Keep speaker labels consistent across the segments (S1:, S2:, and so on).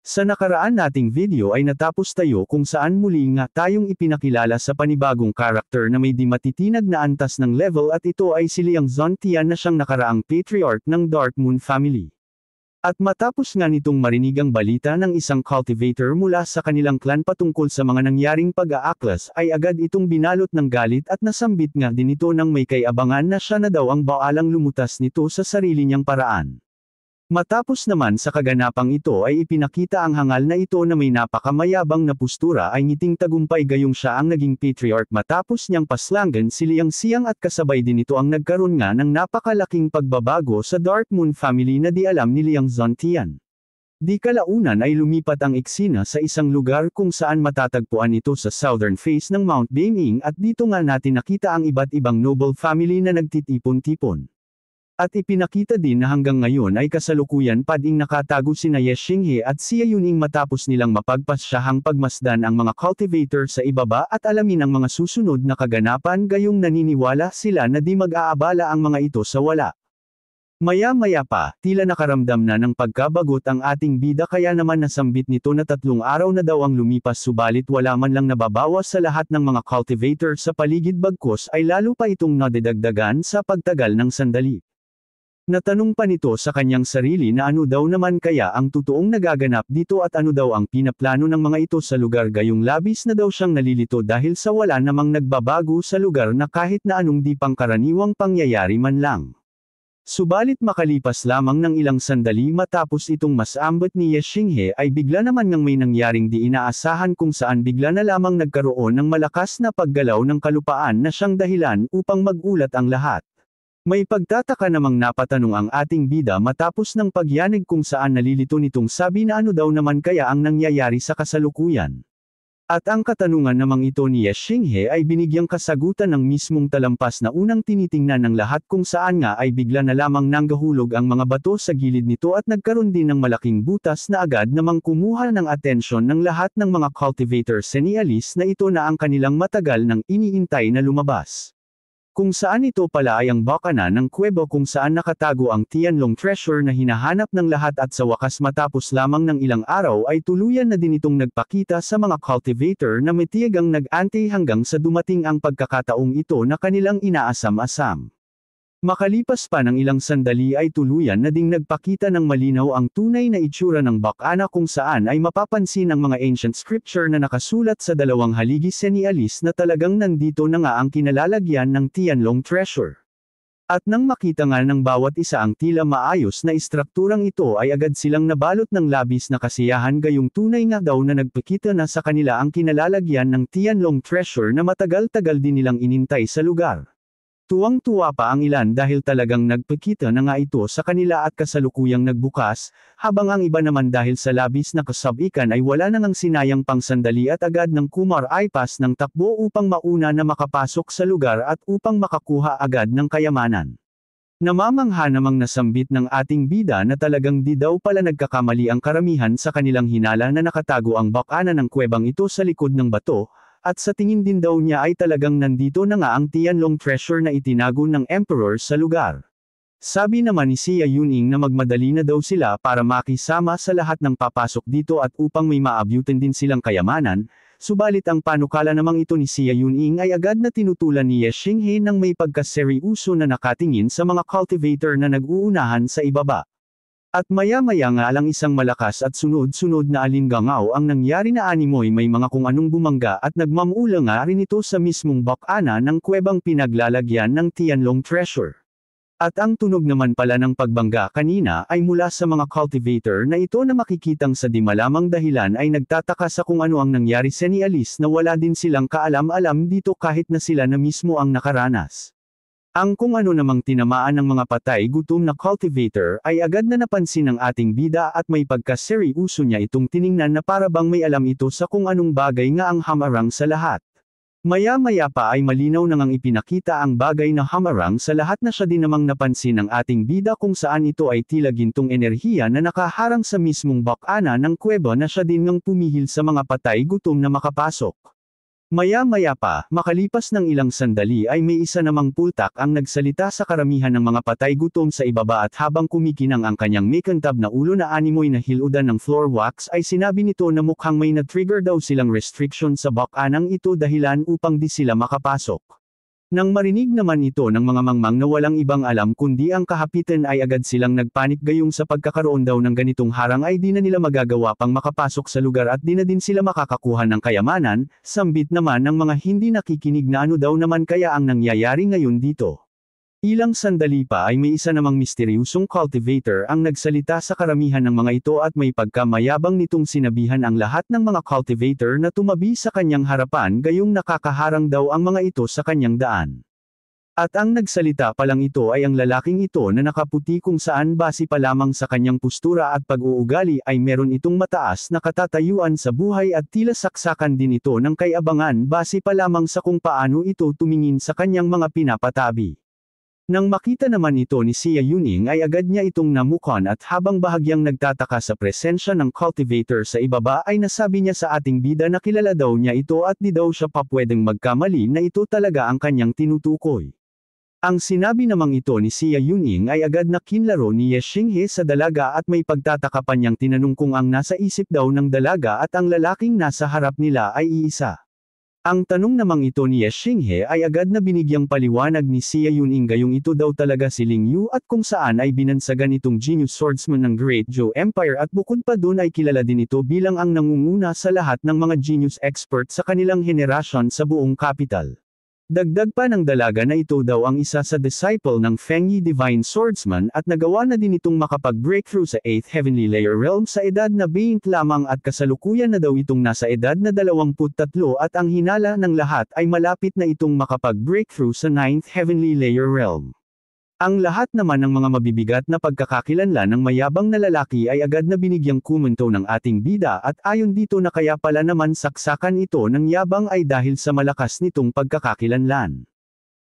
S1: Sa nakaraan nating video ay natapos tayo kung saan muli nga tayong ipinakilala sa panibagong karakter na may di matitinag na antas ng level at ito ay si Liang Zontian na siyang nakaraang patriarch ng Dark Moon family. At matapos nga nitong marinig ang balita ng isang cultivator mula sa kanilang clan patungkol sa mga nangyaring pag-aaklas ay agad itong binalot ng galit at nasambit nga din ito ng may kayabangan na siya na daw ang baalang lumutas nito sa sarili niyang paraan. Matapos naman sa kaganapang ito ay ipinakita ang hangal na ito na may napakamayabang na postura ay ngiting tagumpay gayong siya ang naging patriarch matapos niyang paslangan si Liang Xiang at kasabay din ito ang nagkaroon nga ng napakalaking pagbabago sa Dark Moon family na di alam ni Liang Zontian. Di kalaunan ay lumipat ang eksena sa isang lugar kung saan matatagpuan ito sa southern face ng Mount Beiming at dito nga natin nakita ang iba't ibang noble family na nagtitipon-tipon. At ipinakita din na hanggang ngayon ay kasalukuyan pa ding nakatago sina Ye Xinghe at Xia Yuning matapos nilang mapagpasyahang pagmasdan ang mga cultivator sa ibaba at alamin ang mga susunod na kaganapan gayong naniniwala sila na di mag-aabala ang mga ito sa wala. Maya-maya pa, tila nakaramdam na ng pagkabagot ang ating bida kaya naman nasambit nito na 3 araw na daw ang lumipas subalit wala man lang nababawas sa lahat ng mga cultivator sa paligid bagkus ay lalo pa itong nadidagdagan sa pagtagal ng sandali. Natanong pa nito sa kanyang sarili na ano daw naman kaya ang totoong nagaganap dito at ano daw ang pinaplano ng mga ito sa lugar gayong labis na daw siyang nalilito dahil sa wala namang nagbabago sa lugar na kahit na anong di pangkaraniwang pangyayari man lang. Subalit makalipas lamang ng ilang sandali matapos itong masambot ni Ye Xinghe ay bigla naman ngang may nangyaring di inaasahan kung saan bigla na lamang nagkaroon ng malakas na paggalaw ng kalupaan na siyang dahilan upang magulat ang lahat. May pagtataka namang napatanong ang ating bida matapos ng pagyanig kung saan nalilito nitong sabi na ano daw naman kaya ang nangyayari sa kasalukuyan. At ang katanungan namang ito ni Ye Xinghe ay binigyang kasagutan ng mismong talampas na unang tinitingnan ng lahat kung saan nga ay bigla na lamang nanggahulog ang mga bato sa gilid nito at nagkaroon din ng malaking butas na agad namang kumuha ng atensyon ng lahat ng mga cultivator senialis na ito na ang kanilang matagal nang iniintay na lumabas. Kung saan ito pala ay ang bakana ng kuweba kung saan nakatago ang Tianlong treasure na hinahanap ng lahat at sa wakas matapos lamang ng ilang araw ay tuluyan na din itong nagpakita sa mga cultivator na may tiyagang nag-ante hanggang sa dumating ang pagkakataong ito na kanilang inaasam-asam. Makalipas pa ng ilang sandali ay tuluyan na ding nagpakita ng malinaw ang tunay na itsura ng bakana kung saan ay mapapansin ang mga ancient scripture na nakasulat sa 2 haligi senialis na talagang nandito na nga ang kinalalagyan ng Tianlong treasure. At nang makita nga ng bawat isa ang tila maayos na istrukturang ito ay agad silang nabalot ng labis na kasiyahan gayong tunay nga daw na nagpakita na sa kanila ang kinalalagyan ng Tianlong treasure na matagal-tagal din nilang inintay sa lugar. Tuwang-tuwa pa ang ilan dahil talagang nagpakita na nga ito sa kanila at kasalukuyang nagbukas, habang ang iba naman dahil sa labis na kasabikan ay wala nang sinayang pang sandali at agad ng kumar-ipas ng takbo upang mauna na makapasok sa lugar at upang makakuha agad ng kayamanan. Namamangha namang nasambit ng ating bida na talagang di daw pala nagkakamali ang karamihan sa kanilang hinala na nakatago ang bakana ng kuwebang ito sa likod ng bato, at sa tingin din daw niya ay talagang nandito na nga ang Tianlong treasure na itinago ng emperor sa lugar. Sabi naman ni Xia Yuning na magmadali na daw sila para makisama sa lahat ng papasok dito at upang may maabyutan din silang kayamanan, subalit ang panukala namang ito ni Xia Yuning ay agad na tinutulan ni Ye Xinghe ng may pagkaseryoso na nakatingin sa mga cultivator na nag-uunahan sa ibaba. At maya-maya nga lang isang malakas at sunod-sunod na alingangaw ang nangyari na animoy may mga kung anong bumangga at nagmamula nga rin ito sa mismong bakana ng kuwebang pinaglalagyan ng Tianlong treasure. At ang tunog naman pala ng pagbangga kanina ay mula sa mga cultivator na ito na makikitang sa di malamang dahilan ay nagtataka sa kung ano ang nangyari sa senialis na wala din silang kaalam-alam dito kahit na sila na mismo ang nakaranas. Ang kung ano namang tinamaan ng mga patay gutom na cultivator ay agad na napansin ng ating bida at may pagkaseryoso niya itong tiningnan na para bang may alam ito sa kung anong bagay nga ang hamarang sa lahat. Maya-maya pa ay malinaw na ngang ipinakita ang bagay na hamarang sa lahat na siya din namang napansin ng ating bida kung saan ito ay tila gintong enerhiya na nakaharang sa mismong bakana ng kuweba na siya din ngang pumihil sa mga patay gutom na makapasok. Maya-maya pa, makalipas ng ilang sandali ay may isa namang pultak ang nagsalita sa karamihan ng mga patay gutom sa ibaba at habang kumikinang ang kanyang makintab na ulo na animoy na hiludan ng floor wax ay sinabi nito na mukhang may na-trigger daw silang restriction sa bakanang ito dahilan upang di sila makapasok. Nang marinig naman ito ng mga mangmang na walang ibang alam kundi ang kahapitan ay agad silang nagpanik gayong sa pagkakaroon daw ng ganitong harang ay di na nila magagawa pang makapasok sa lugar at di na din sila makakakuha ng kayamanan, sambit naman ng mga hindi nakikinig na ano daw naman kaya ang nangyayari ngayon dito. Ilang sandali pa ay may isa namang misteryusong cultivator ang nagsalita sa karamihan ng mga ito at may pagkamayabang nitong sinabihan ang lahat ng mga cultivator na tumabi sa kanyang harapan gayong nakakaharang daw ang mga ito sa kanyang daan. At ang nagsalita pa lang ito ay ang lalaking ito na nakaputi kung saan base pa lamang sa kanyang postura at pag-uugali ay meron itong mataas na katatayuan sa buhay at tila saksakan din ito ng kay-abangan base pa lamang sa kung paano ito tumingin sa kanyang mga pinapatabi. Nang makita naman ito ni Xia Yuning ay agad niya itong namukan at habang bahagyang nagtataka sa presensya ng cultivator sa ibaba ay nasabi niya sa ating bida na kilala daw niya ito at di daw siya pa pwedeng magkamali na ito talaga ang kanyang tinutukoy. Ang sinabi namang ito ni Xia Yuning ay agad na kinlaro ni Ye Xinghe sa dalaga at may pagtataka pa niyang tinanong kung ang nasa isip daw ng dalaga at ang lalaking nasa harap nila ay iisa. Ang tanong namang ito ni Ye Xinghe ay agad na binigyang paliwanag ni Xia Yuning gayong ito daw talaga si Ling Yu at kung saan ay binansagan itong genius swordsman ng Great Zhou Empire at bukod pa dun ay kilala din ito bilang ang nangunguna sa lahat ng mga genius expert sa kanilang henerasyon sa buong capital. Dagdag pa ng dalaga na ito daw ang isa sa disciple ng Feng Yi Divine Swordsman at nagawa na din itong makapag-breakthrough sa 8th Heavenly Layer Realm sa edad na 20 lamang at kasalukuyan na daw itong nasa edad na 23 at ang hinala ng lahat ay malapit na itong makapag-breakthrough sa 9th Heavenly Layer Realm. Ang lahat naman ng mga mabibigat na pagkakakilanlan ng mayabang na lalaki ay agad na binigyang komento ng ating bida at ayon dito na kaya pala naman saksakan ito ng yabang ay dahil sa malakas nitong pagkakakilanlan.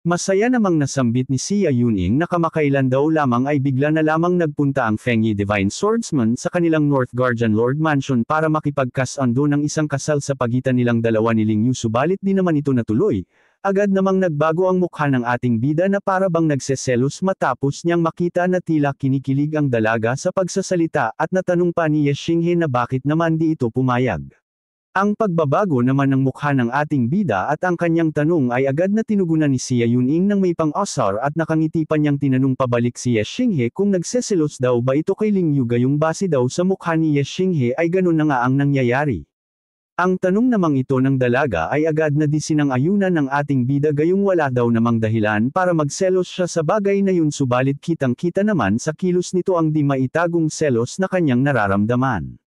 S1: Masaya namang nasambit ni Xia Yuning na kamakailan daw lamang ay bigla na lamang nagpunta ang Feng Yi Divine Swordsman sa kanilang North Guardian Lord Mansion para makipagkasundo ng isang kasal sa pagitan nilang dalawa ni Ling Yu subalit di naman ito natuloy. Agad namang nagbago ang mukha ng ating bida na para bang nagseselos matapos niyang makita na tila kinikilig ang dalaga sa pagsasalita at natanong pa ni Ye Xinghe na bakit naman di ito pumayag. Ang pagbabago naman ng mukha ng ating bida at ang kanyang tanong ay agad na tinugunan ni Xia Yuning ng may pang-asar at nakangiti pa niyang tinanong pabalik si Ye Xinghe kung nagseselos daw ba ito kay Ling Yu gayong base daw sa mukha ni Ye Xinghe ay ganun na nga ang nangyayari. Ang tanong namang ito ng dalaga ay agad na di sinang-ayunan ng ating bida gayong wala daw namang dahilan para magselos siya sa bagay na yun subalit kitang-kita naman sa kilos nito ang di maitagong selos na kanyang nararamdaman.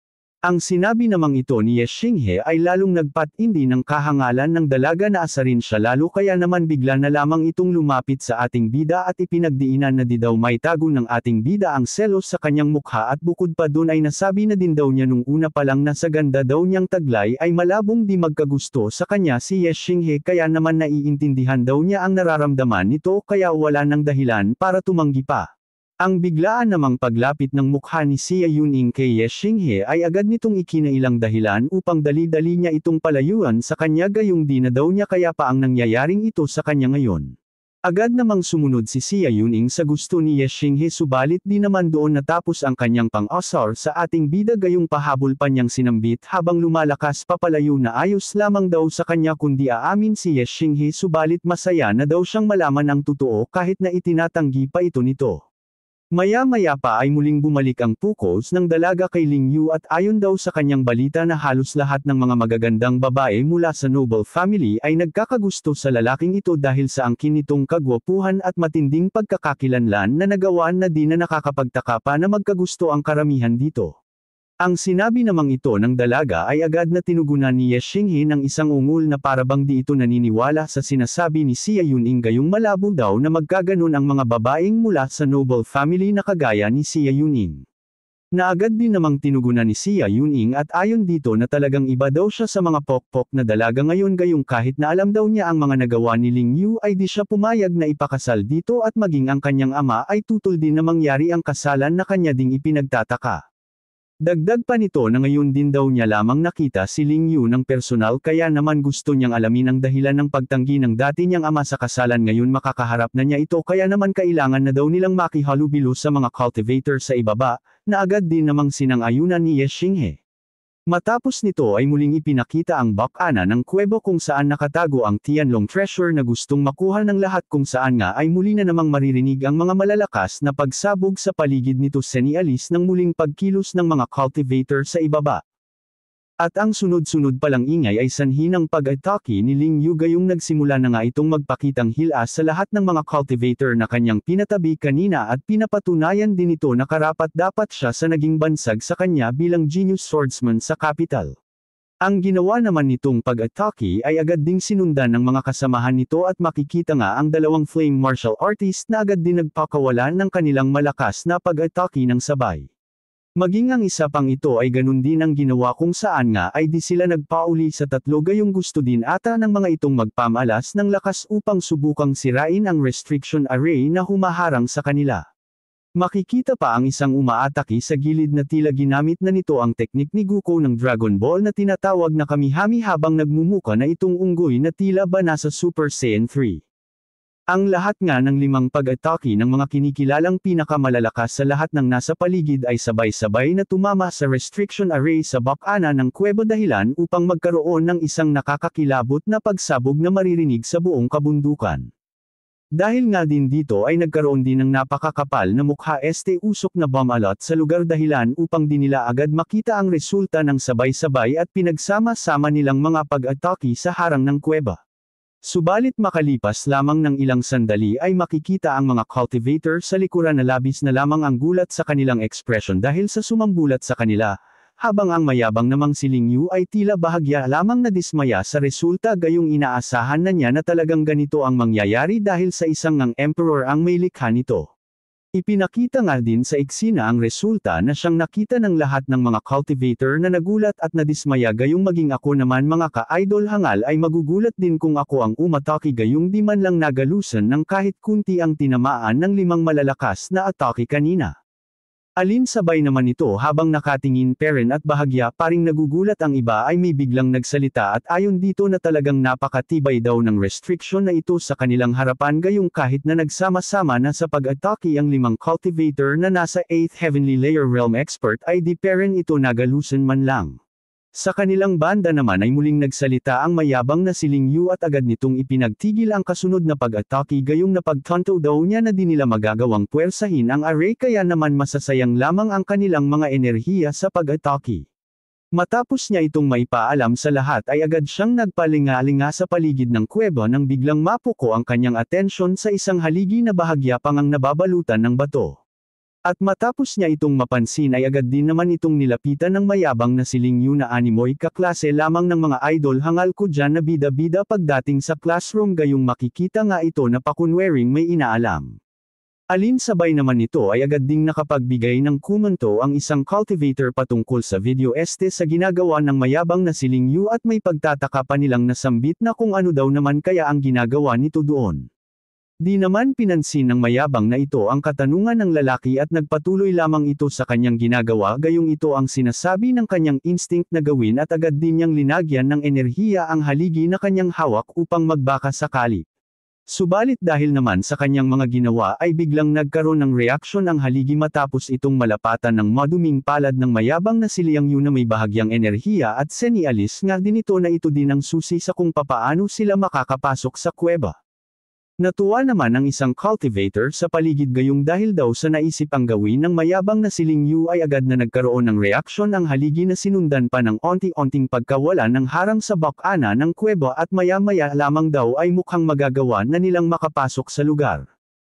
S1: Ang sinabi namang ito ni Ye Xinghe ay lalong nagpatindi ng kahangalan ng dalaga na asarin siya lalo kaya naman bigla na lamang itong lumapit sa ating bida at ipinagdiinan na di daw maitago ng ating bida ang selos sa kanyang mukha at bukod pa dun ay nasabi na din daw niya nung una pa lang na sa ganda daw niyang taglay ay malabong di magkagusto sa kanya si Ye Xinghe kaya naman naiintindihan daw niya ang nararamdaman nito kaya wala nang dahilan para tumanggi pa. Ang biglaan namang paglapit ng mukha ni Xia Yuning kay Ye Xinghe ay agad nitong ikinailang dahilan upang dali-dali niya itong palayuan sa kanya gayong di na daw niya kaya pa ang nangyayaring ito sa kanya ngayon. Agad namang sumunod si Xia Yuning sa gusto ni Ye Xinghe subalit di naman doon natapos ang kanyang pang-asar sa ating bida gayong pahabol pa niyang sinambit habang lumalakas papalayo na ayos lamang daw sa kanya kundi aamin si Ye Xinghe subalit masaya na daw siyang malaman ang totoo kahit na itinatanggi pa ito nito. Maya-maya pa ay muling bumalik ang focus ng dalaga kay Ling Yu at ayon daw sa kanyang balita na halos lahat ng mga magagandang babae mula sa noble family ay nagkakagusto sa lalaking ito dahil sa angkin nitong kagwapuhan at matinding pagkakakilanlan na nagawa na di na nakakapagtaka pa na magkagusto ang karamihan dito. Ang sinabi namang ito ng dalaga ay agad na tinugunan ni Ye Xinghe ng isang ungol na parabang di ito naniniwala sa sinasabi ni Xia Yuning gayong malabo daw na magkaganon ang mga babaeng mula sa noble family na kagaya ni Xia Yuning. Na agad din namang tinugunan ni Xia Yuning at ayon dito na talagang iba daw siya sa mga pokpok na dalaga ngayon gayong kahit na alam daw niya ang mga nagawa ni Ling Yu ay di siya pumayag na ipakasal dito at maging ang kanyang ama ay tutol din na mangyari ang kasalan na kanya ding ipinagtataka. Dagdag pa nito na ngayon din daw niya lamang nakita si Ling Yu ng personal kaya naman gusto niyang alamin ang dahilan ng pagtanggi ng dati niyang ama sa kasalan ngayon makakaharap na niya ito kaya naman kailangan na daw nilang makihalubilo sa mga cultivator sa ibaba, na agad din namang sinang-ayunan ni Ye Xinghe. Matapos nito ay muling ipinakita ang bakana ng kuwebo kung saan nakatago ang Tianlong treasure na gustong makuha ng lahat kung saan nga ay muli na namang maririnig ang mga malalakas na pagsabog sa paligid nito senialis ng muling pagkilos ng mga cultivator sa ibaba. At ang sunod-sunod palang ingay ay sanhi ng pag-atake ni Ling Yu gayong nagsimula na nga itong magpakitang hilas sa lahat ng mga cultivator na kanyang pinatabi kanina at pinapatunayan din ito na karapat-dapat siya sa naging bansag sa kanya bilang genius swordsman sa capital. Ang ginawa naman nitong pag-atake ay agad ding sinundan ng mga kasamahan nito at makikita nga ang dalawang flame martial artist na agad din nagpakawalan ng kanilang malakas na pag-atake ng sabay. Maging ang isa pang ito ay ganun din ang ginawa kung saan nga ay di sila nagpauli sa tatlo gayong gusto din ata ng mga itong magpamalas ng lakas upang subukang sirain ang restriction array na humaharang sa kanila. Makikita pa ang isang umaatake sa gilid na tila ginamit na nito ang teknik ni Goku ng Dragon Ball na tinatawag na Kamihami habang nagmumuka na itong unggoy na tila ba nasa Super Saiyan 3. Ang lahat nga ng limang pag-atake ng mga kinikilalang pinakamalalakas sa lahat ng nasa paligid ay sabay-sabay na tumama sa restriction array sa bakana ng kuwebo dahilan upang magkaroon ng isang nakakakilabot na pagsabog na maririnig sa buong kabundukan. Dahil nga din dito ay nagkaroon din ng napakakapal na mukha usok na bumalot sa lugar dahilan upang di nila agad makita ang resulta ng sabay-sabay at pinagsama-sama nilang mga pag-atake sa harang ng kuweba. Subalit makalipas lamang ng ilang sandali ay makikita ang mga cultivator sa likuran na labis na lamang ang gulat sa kanilang ekspresyon dahil sa sumambulat sa kanila, habang ang mayabang namang si Ling Yu ay tila bahagya lamang nadismaya sa resulta gayong inaasahan na niya na talagang ganito ang mangyayari dahil sa isang ngang emperor ang may likha nito. Ipinakita nga din sa eksena ang resulta na siyang nakita ng lahat ng mga cultivator na nagulat at nadismaya gayong maging ako naman mga ka-idol hangal ay magugulat din kung ako ang umatake gayong di man lang nagalusan ng kahit kunti ang tinamaan ng limang malalakas na atake kanina. Alinsabay naman ito habang nakatingin peren at bahagya paring nagugulat ang iba ay may biglang nagsalita at ayon dito na talagang napakatibay daw ng restriction na ito sa kanilang harapan gayong kahit na nagsama-sama na sa pag-atake ang limang cultivator na nasa 8th Heavenly Layer Realm Expert ay di peren ito nagalusan man lang. Sa kanilang banda naman ay muling nagsalita ang mayabang na si Ling Yu at agad nitong ipinagtigil ang kasunod na pag-atake gayong napagtanto daw niya na di nila magagawang puwersahin ang array kaya naman masasayang lamang ang kanilang mga enerhiya sa pag-atake. Matapos niya itong maipaalam sa lahat ay agad siyang nagpalinga-linga sa paligid ng kuweba nang biglang mapuko ang kanyang atensyon sa isang haligi na bahagya pang ang nababalutan ng bato. At matapos niya itong mapansin ay agad din naman itong nilapitan ng mayabang na si Ling Yu na animoy kaklase lamang ng mga idol hangal ko dyan na bida-bida pagdating sa classroom gayong makikita nga ito na pakunwering may inaalam. Alinsabay naman ito ay agad ding nakapagbigay ng komento ang isang cultivator patungkol sa video sa ginagawa ng mayabang na si Ling Yu at may pagtataka pa nilang nasambit na kung ano daw naman kaya ang ginagawa nito doon. Di naman pinansin ng mayabang na ito ang katanungan ng lalaki at nagpatuloy lamang ito sa kanyang ginagawa gayong ito ang sinasabi ng kanyang instinct na gawin at agad din niyang linagyan ng enerhiya ang haligi na kanyang hawak upang magbaka sakali. Subalit dahil naman sa kanyang mga ginawa ay biglang nagkaroon ng reaksyon ang haligi matapos itong malapatan ng maduming palad ng mayabang na si Liang Yu na may bahagyang enerhiya at senialis nga din ito na ito din ang susi sa kung papaano sila makakapasok sa kuweba. Natuwa naman ang isang cultivator sa paligid gayong dahil daw sa naisip ang gawin ng mayabang na si Ling Yu ay agad na nagkaroon ng reaksyon ang haligi na sinundan pa ng onti-onting pagkawala ng harang sa bakana ng kuweba at maya-maya lamang daw ay mukhang magagawa na nilang makapasok sa lugar.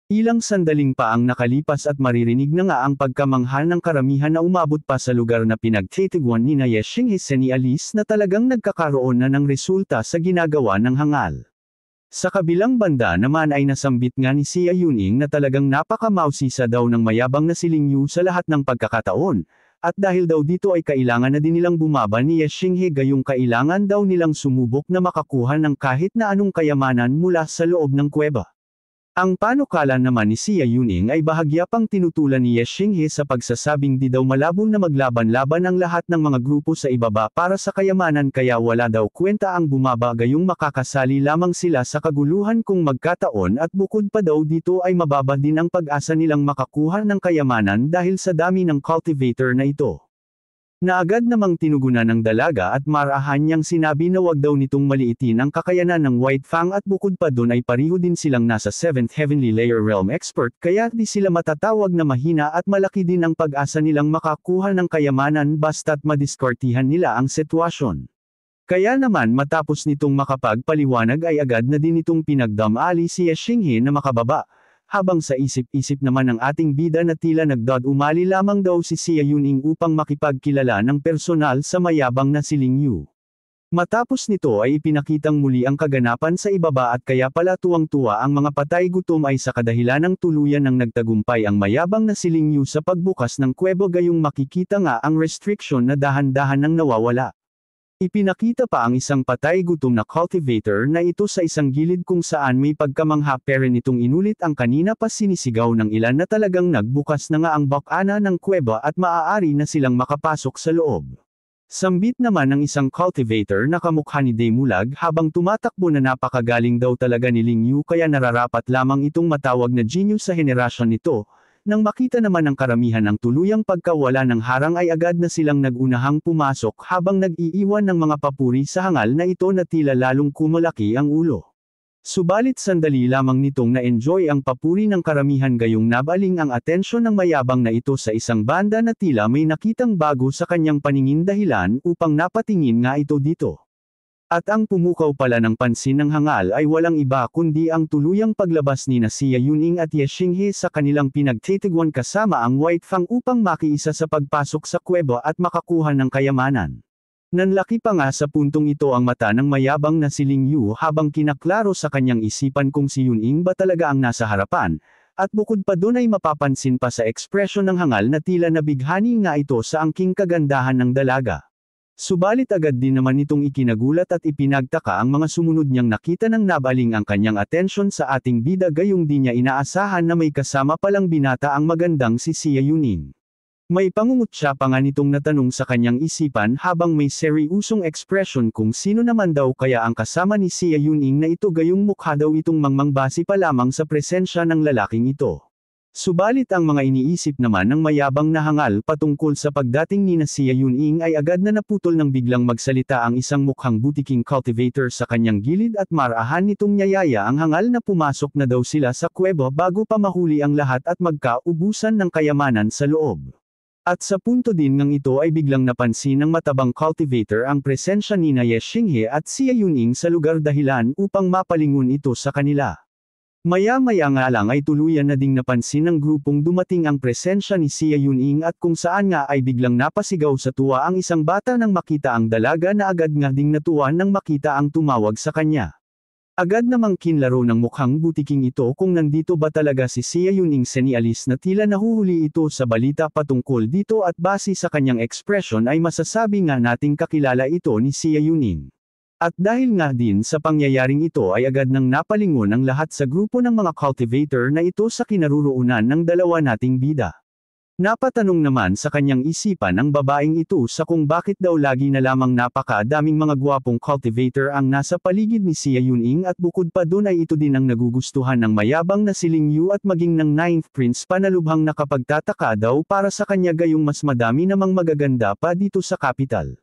S1: Ilang sandaling pa ang nakalipas at maririnig na nga ang pagkamangha ng karamihan na umabot pa sa lugar na pinagtitigwan ni Ye Xinghe senialis na talagang nagkakaroon na ng resulta sa ginagawa ng hangal. Sa kabilang banda naman ay nasambit nga ni Xia Yuning na talagang napakamausisa daw ng mayabang na si Ling Yu sa lahat ng pagkakataon, at dahil daw dito ay kailangan na din nilang bumaba ni Ye Xinghe gayong kailangan daw nilang sumubok na makakuha ng kahit na anong kayamanan mula sa loob ng kuweba. Ang panukala naman ni Xia Yuning ay bahagya pang tinutulan ni Ye Xinghe sa pagsasabing di daw malabong na maglaban-laban ang lahat ng mga grupo sa ibaba para sa kayamanan kaya wala daw kwenta ang bumaba gayong makakasali lamang sila sa kaguluhan kung magkataon at bukod pa daw dito ay mababa din ang pag-asa nilang makakuha ng kayamanan dahil sa dami ng cultivator na ito. Na agad namang tinugunan ng dalaga at marahan niyang sinabi na wag daw nitong maliitin ang kakayanan ng White Fang at bukod pa dun ay pareho din silang nasa 7th Heavenly Layer Realm Expert kaya di sila matatawag na mahina at malaki din ang pag-asa nilang makakuha ng kayamanan basta't madiskartihan nila ang sitwasyon. Kaya naman matapos nitong makapagpaliwanag ay agad na din itong pinagdamali si Ye Xinghe na makababa. Habang sa isip-isip naman ng ating bida na tila umali lamang daw si Xia Yuning upang makipagkilala ng personal sa mayabang na si Ling Yu. Matapos nito ay ipinakitang muli ang kaganapan sa ibaba at kaya pala tuwang-tuwa ang mga patay gutom ay sa kadahilan ng tuluyan ng nagtagumpay ang mayabang na si Ling Yu sa pagbukas ng kuwebo gayong makikita nga ang restriction na dahan-dahan nang nawawala. Ipinakita pa ang isang patay gutom na cultivator na ito sa isang gilid kung saan may pagkamangha pero nitong inulit ang kanina pa sinisigaw ng ilan na talagang nagbukas na nga ang bakana ng kuweba at maaari na silang makapasok sa loob. Sambit naman ng isang cultivator na kamukha ni Daymulag habang tumatakbo na napakagaling daw talaga ni Ling Yu kaya nararapat lamang itong matawag na genius sa henerasyon nito. Nang makita naman ng karamihan ang tuluyang pagkawala ng harang ay agad na silang nagunahang pumasok habang nag-iiwan ng mga papuri sa hangal na ito na tila lalong kumalaki ang ulo. Subalit sandali lamang nitong na-enjoy ang papuri ng karamihan gayong nabaling ang atensyon ng mayabang na ito sa isang banda na tila may nakitang bago sa kanyang paningin dahilan upang napatingin nga ito dito. At ang pumukaw pala ng pansin ng hangal ay walang iba kundi ang tuluyang paglabas ni Xia Yuning at Ye Xinghe sa kanilang pinagtitigwan kasama ang White Fang upang makiisa sa pagpasok sa kuweba at makakuha ng kayamanan. Nanlaki pa nga sa puntong ito ang mata ng mayabang na si Ling Yu habang kinaklaro sa kanyang isipan kung si Yuning ba talaga ang nasa harapan, at bukod pa dun ay mapapansin pa sa ekspresyon ng hangal na tila nabighani nga ito sa angking kagandahan ng dalaga. Subalit agad din naman itong ikinagulat at ipinagtaka ang mga sumunod niyang nakita ng nabaling ang kanyang atensyon sa ating bida gayong di niya inaasahan na may kasama palang binata ang magandang si Xia Yuning. May pangungutya pa nga nitong natanong sa kanyang isipan habang may seryusong ekspresyon kung sino naman daw kaya ang kasama ni Xia Yuning na ito gayong mukha daw itong mangmangbasi pa lamang sa presensya ng lalaking ito. Subalit ang mga iniisip naman ng mayabang na hangal patungkol sa pagdating ni Xia Yuning ay agad na naputol nang biglang magsalita ang isang mukhang butiking cultivator sa kanyang gilid at marahan nitong niyayaya ang hangal na pumasok na daw sila sa kuweba bago pa mahuli ang lahat at magkaubusan ng kayamanan sa loob. At sa punto din ngang ito ay biglang napansin ng matabang cultivator ang presensya ni Ye Xinghe at Xia Yuning sa lugar dahilan upang mapalingon ito sa kanila. Maya-maya nga lang ay tuluyan na ding napansin ng grupong dumating ang presensya ni Xia Yuning at kung saan nga ay biglang napasigaw sa tuwa ang isang bata nang makita ang dalaga na agad nga ding natuwa nang makita ang tumawag sa kanya. Agad namang kinlaro ng mukhang butiking ito kung nandito ba talaga si Xia Yuning senialis na tila nahuhuli ito sa balita patungkol dito at base sa kanyang ekspresyon ay masasabi nga nating kakilala ito ni Xia Yuning. At dahil nga din sa pangyayaring ito ay agad nang napalingon ang lahat sa grupo ng mga cultivator na ito sa kinaroroonan ng dalawa nating bida. Napatanong naman sa kanyang isipan ang babaeng ito sa kung bakit daw lagi na lamang napakadaming mga gwapong cultivator ang nasa paligid ni Xia Yuning at bukod pa dun ay ito din ang nagugustuhan ng mayabang na si Ling Yu at maging ng Ninth Prince pa na lubhang nakapagtataka daw para sa kanya gayong mas madami namang magaganda pa dito sa capital.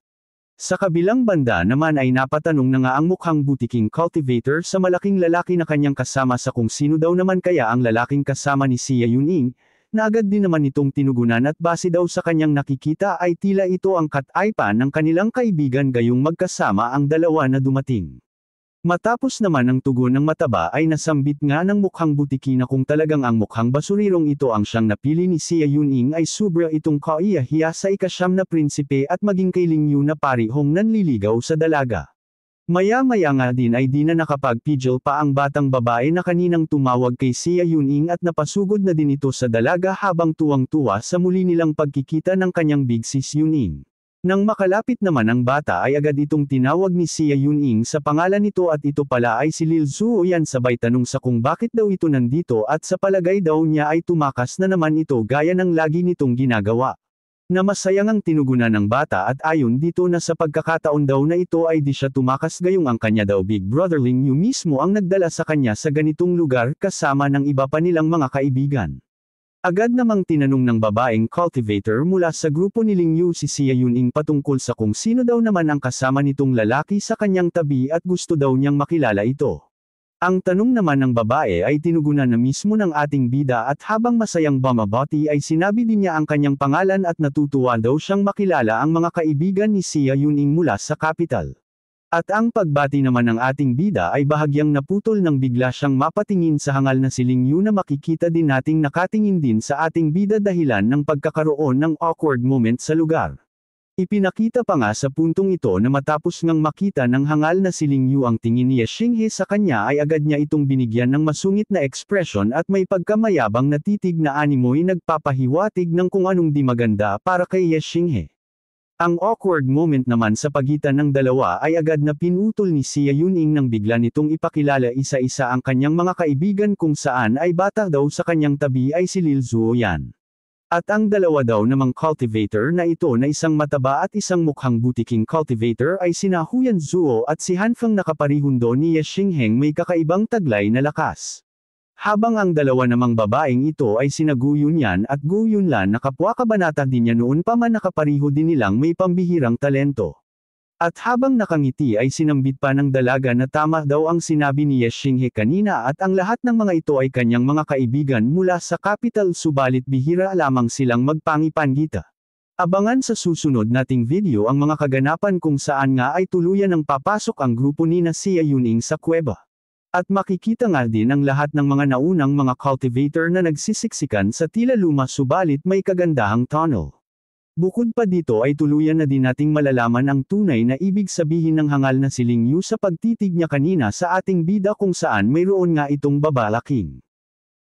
S1: Sa kabilang banda naman ay napatanong na nga ang mukhang butiking cultivator sa malaking lalaki na kanyang kasama sa kung sino daw naman kaya ang lalaking kasama ni Xia Yuning, na agad din naman itong tinugunan at base daw sa kanyang nakikita ay tila ito ang kataypan ng kanilang kaibigan gayong magkasama ang dalawa na dumating. Matapos naman ang tugon ng mataba ay nasambit nga ng mukhang butiki na kung talagang ang mukhang basurirong ito ang siyang napili ni Xia Yuning ay sobra itong kaiyahiya sa ikasyam na prinsipe at maging kay Ling Yu na parihong nanliligaw sa dalaga. Maya-maya nga din ay di na nakapagpigil pa ang batang babae na kaninang tumawag kay Xia Yuning at napasugod na din ito sa dalaga habang tuwang-tuwa sa muli nilang pagkikita ng kanyang big sis Yuning. Nang makalapit naman ang bata ay agad itong tinawag ni Xia Yuning sa pangalan nito at ito pala ay si Lil Zuoyan sabay tanong sa kung bakit daw ito nandito at sa palagay daw niya ay tumakas na naman ito gaya ng lagi nitong ginagawa. Na masayang ang tinugunan ng bata at ayon dito na sa pagkakataon daw na ito ay di siya tumakas gayong ang kanya daw Big Brother Ling Yu mismo ang nagdala sa kanya sa ganitong lugar kasama ng iba pa nilang mga kaibigan. Agad namang tinanong ng babaeng cultivator mula sa grupo ni Ling Yu si Xia Yuning patungkol sa kung sino daw naman ang kasama nitong lalaki sa kanyang tabi at gusto daw niyang makilala ito. Ang tanong naman ng babae ay tinugunan na mismo ng ating bida at habang masayang bumabati ay sinabi din niya ang kanyang pangalan at natutuwa daw siyang makilala ang mga kaibigan ni Xia Yuning mula sa capital. At ang pagbati naman ng ating bida ay bahagyang naputol nang bigla siyang mapatingin sa hangal na si Ling Yu na makikita din nating nakatingin din sa ating bida dahilan ng pagkakaroon ng awkward moment sa lugar. Ipinakita pa nga sa puntong ito na matapos ngang makita ng hangal na si Ling Yu ang tingin ni Ye Xinghe sa kanya ay agad niya itong binigyan ng masungit na ekspresyon at may pagkamayabang na titig na animoy nagpapahiwatig ng kung anong di maganda para kay Ye Xinghe. Ang awkward moment naman sa pagitan ng dalawa ay agad na pinutol ni Xia Yuning nang bigla nitong ipakilala isa-isa ang kanyang mga kaibigan kung saan ay bata daw sa kanyang tabi ay si Lil Zuoyan. At ang dalawa daw namang cultivator na ito na isang mataba at isang mukhang butiking cultivator ay sina Huyan Zuo at si Hanfeng na kaparihundo ni Ye Xingheng may kakaibang taglay na lakas. Habang ang dalawa namang babaeng ito ay sina Gu Yunyan at Gu Yunlan na kapwa kabanata din niya noon pa man nakapariho din nilang may pambihirang talento. At habang nakangiti ay sinambit pa ng dalaga na tama daw ang sinabi ni Ye Xinghe kanina at ang lahat ng mga ito ay kanyang mga kaibigan mula sa capital subalit bihira lamang silang magpangipanggita. Abangan sa susunod nating video ang mga kaganapan kung saan nga ay tuluyan ng papasok ang grupo ni na Xia Yuning sa kuweba. At makikita nga din ang lahat ng mga naunang mga cultivator na nagsisiksikan sa tila luma subalit may kagandahang tunnel. Bukod pa dito ay tuluyan na din nating malalaman ang tunay na ibig sabihin ng hangal na si Ling Yu sa pagtitig niya kanina sa ating bida kung saan mayroon nga itong babalaking.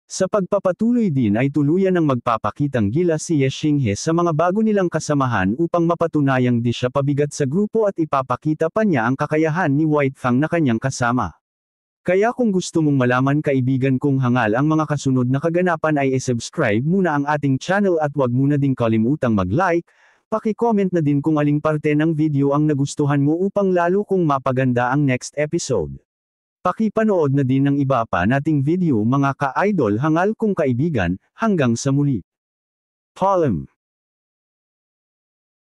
S1: Sa pagpapatuloy din ay tuluyan ng magpapakitang gilas si Ye Xinghe sa mga bago nilang kasamahan upang mapatunayang di siya pabigat sa grupo at ipapakita pa niya ang kakayahan ni White Fang na kanyang kasama. Kaya kung gusto mong malaman kaibigan kong hangal ang mga kasunod na kaganapan ay i-subscribe muna ang ating channel at wag muna ding kalimutang mag-like, paki-comment na din kung aling parte ng video ang nagustuhan mo upang lalo kong mapaganda ang next episode. Paki-panood na din ng iba pa nating video mga ka-idol hangal kong kaibigan, hanggang sa muli. Paalam.